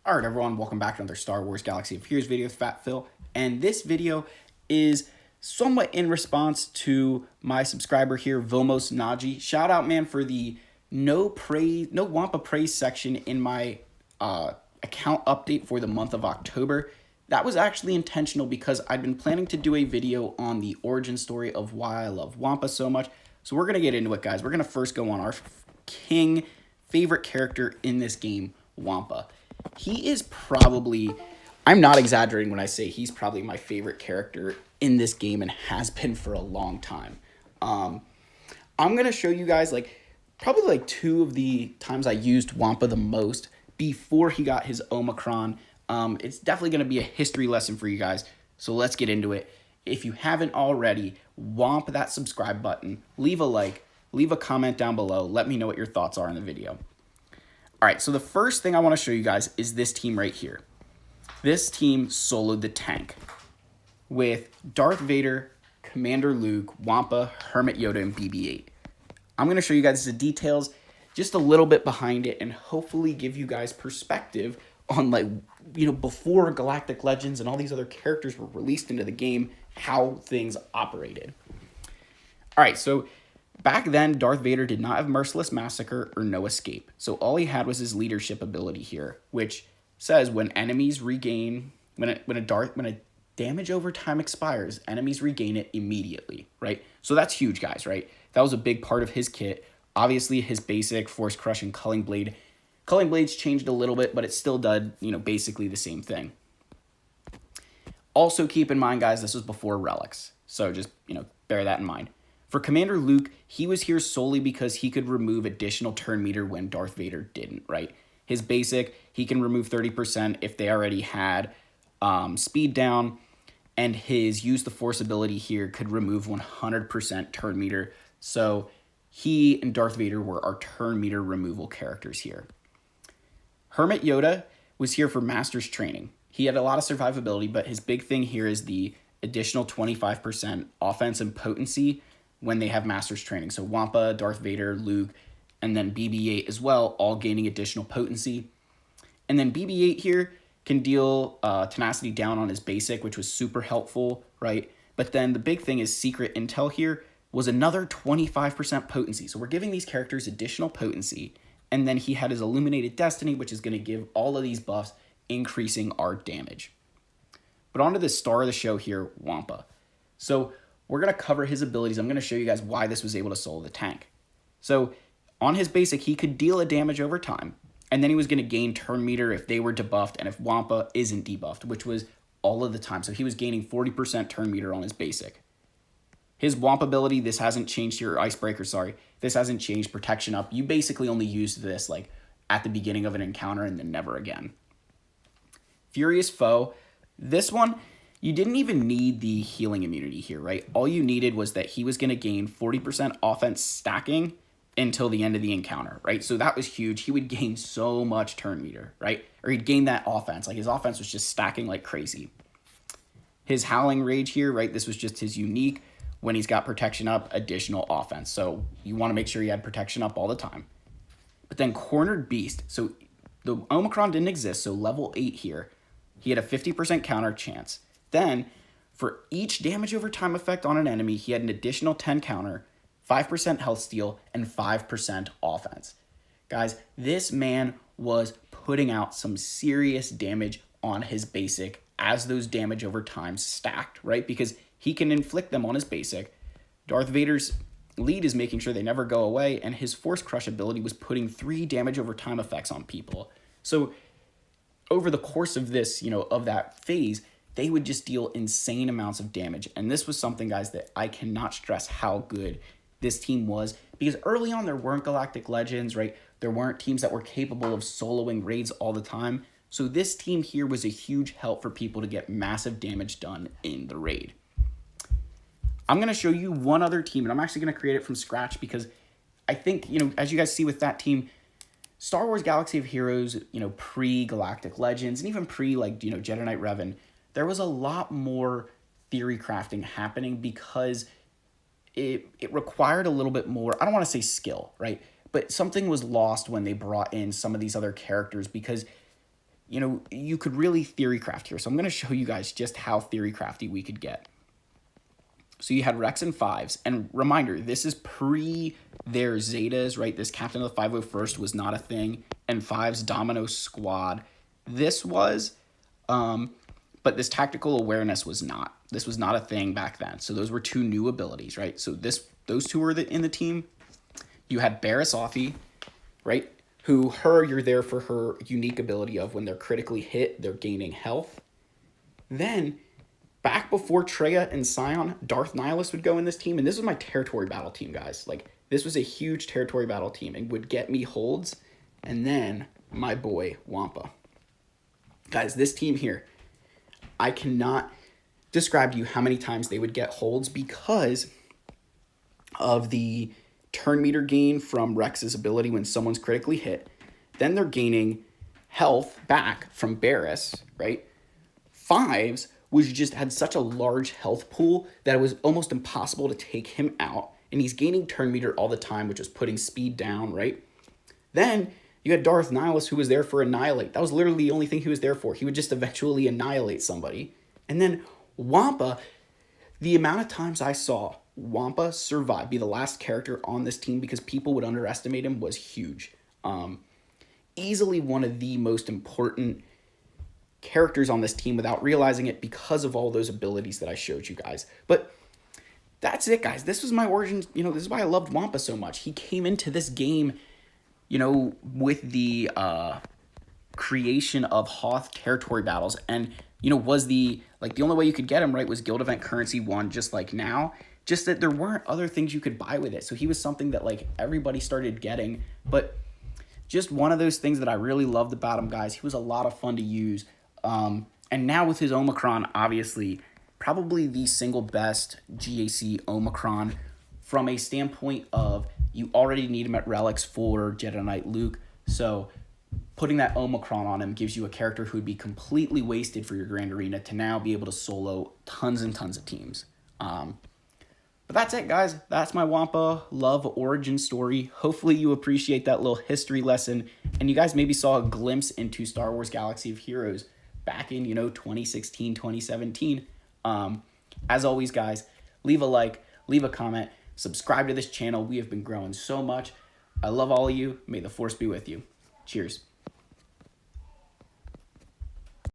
Alright everyone, welcome back to another Star Wars Galaxy of Heroes video with Fat Phil, and this video is somewhat in response to my subscriber here, Vilmos Naji. Shout out, man, for the no Wampa praise section in my account update for the month of October. That was actually intentional because I'd been planning to do a video on the origin story of why I love Wampa so much. So we're going to get into it, guys. We're going to first go on our king favorite character in this game, Wampa. He is probably, I'm not exaggerating when I say he's probably my favorite character in this game and has been for a long time. I'm going to show you guys probably two of the times I used Wampa the most before he got his Omicron. It's definitely going to be a history lesson for you guys, so let's get into it. If you haven't already, whomp that subscribe button, leave a like, leave a comment down below, let me know what your thoughts are in the video. Alright, so the first thing I want to show you guys is this team right here. This team soloed the tank with Darth Vader, Commander Luke, Wampa, Hermit Yoda, and BB-8. I'm going to show you guys the details, just a little bit behind it, and hopefully give you guys perspective on, before Galactic Legends and all these other characters were released into the game, how things operated. Alright, so back then, Darth Vader did not have Merciless Massacre or No Escape, so all he had was his leadership ability here, which says when enemies regain, when a damage over time expires, enemies regain it immediately, right? So that's huge, guys, right? That was a big part of his kit. Obviously, his basic Force Crush and Culling Blade. Culling Blades changed a little bit, but it still did, basically the same thing. Also, keep in mind, guys, this was before relics, so just, bear that in mind. For Commander Luke, he was here solely because he could remove additional turn meter when Darth Vader didn't, right? His basic, he can remove 30% if they already had speed down, and his Use the Force ability here could remove 100% turn meter. So he and Darth Vader were our turn meter removal characters here. Hermit Yoda was here for Master's Training. He had a lot of survivability, but his big thing here is the additional 25% offense and potency when they have Master's Training. So Wampa, Darth Vader, Luke, and then BB-8 as well, all gaining additional potency. And then BB-8 here can deal tenacity down on his basic, which was super helpful, right? But then the big thing is Secret Intel here was another 25% potency. So we're giving these characters additional potency. And then he had his Illuminated Destiny, which is going to give all of these buffs, increasing our damage. But on to the star of the show here, Wampa. So we're going to cover his abilities. I'm going to show you guys why this was able to solo the tank. So on his basic, he could deal a damage over time, and then he was going to gain turn meter if they were debuffed and if Wampa isn't debuffed, which was all of the time. So he was gaining 40% turn meter on his basic. His Wampa ability, this hasn't changed here, Icebreaker, sorry. This hasn't changed, Protection Up. You basically only used this at the beginning of an encounter and then never again. Furious Foe, this one, you didn't even need the healing immunity here, right? All you needed was that he was going to gain 40% offense stacking until the end of the encounter, right? So that was huge. He would gain so much turn meter, right? Or he'd gain that offense. His offense was just stacking like crazy. His Howling Rage here, right? This was just his unique. When he's got Protection Up, additional offense. So you want to make sure you had Protection Up all the time. But then Cornered Beast. So the Omicron didn't exist, so level 8 here. He had a 50% counter chance. Then, for each damage over time effect on an enemy, he had an additional 10 counter, 5% health steal, and 5% offense. Guys, this man was putting out some serious damage on his basic as those damage over time stacked, right? Because he can inflict them on his basic. Darth Vader's lead is making sure they never go away, and his Force Crush ability was putting 3 damage over time effects on people. So over the course of this, of that phase, they would just deal insane amounts of damage. And this was something, guys, that I cannot stress how good this team was, because early on there weren't Galactic Legends, right? There weren't teams that were capable of soloing raids all the time. So this team here was a huge help for people to get massive damage done in the raid. I'm going to show you one other team, and I'm actually going to create it from scratch because I think, as you guys see with that team, Star Wars Galaxy of Heroes, pre-Galactic Legends, and even Jedi Knight Revan, there was a lot more theory crafting happening because it required a little bit more, I don't want to say skill, right? But something was lost when they brought in some of these other characters because you could really theory craft here. So I'm going to show you guys just how theory crafty we could get. So you had Rex and Fives, and reminder, this is pre their Zetas, right? This Captain of the 501st was not a thing, and Fives Domino Squad, this was, but this tactical awareness was not. This was not a thing back then. So those were two new abilities, right? So those two were in the team. You had Barris Offie, right? You're there for her unique ability of when they're critically hit, they're gaining health. Then, back before Treya and Scion, Darth Nihilus would go in this team, and this was my territory battle team, guys. Like, this was a huge territory battle team and would get me holds. And then, my boy, Wampa. Guys, this team here, I cannot describe to you how many times they would get holds because of the turn meter gain from Rex's ability when someone's critically hit. Then they're gaining health back from Barris, right? Fives had such a large health pool that it was almost impossible to take him out. And he's gaining turn meter all the time, which is putting speed down, right? Then you had Darth Nihilus, who was there for Annihilate. That was literally the only thing he was there for. He would just eventually annihilate somebody. And then Wampa, the amount of times I saw Wampa survive, be the last character on this team because people would underestimate him, was huge. Easily one of the most important characters on this team without realizing it because of all those abilities that I showed you guys. But that's it, guys. This was my origin. This is why I loved Wampa so much. He came into this game, with the creation of Hoth territory battles, and was the only way you could get him right was guild event currency 1, just like now. Just that there weren't other things you could buy with it. So he was something that everybody started getting, but just one of those things that I really loved about him, guys. He was a lot of fun to use. And now with his Omicron, obviously, probably the single best GAC Omicron from a standpoint of you already need him at Relics for Jedi Knight Luke. So putting that Omicron on him gives you a character who would be completely wasted for your Grand Arena to now be able to solo tons and tons of teams. But that's it, guys. That's my Wampa love origin story. Hopefully you appreciate that little history lesson, and you guys maybe saw a glimpse into Star Wars Galaxy of Heroes back in, 2016, 2017. As always, guys, leave a like, leave a comment, subscribe to this channel. We have been growing so much. I love all of you. May the Force be with you. Cheers.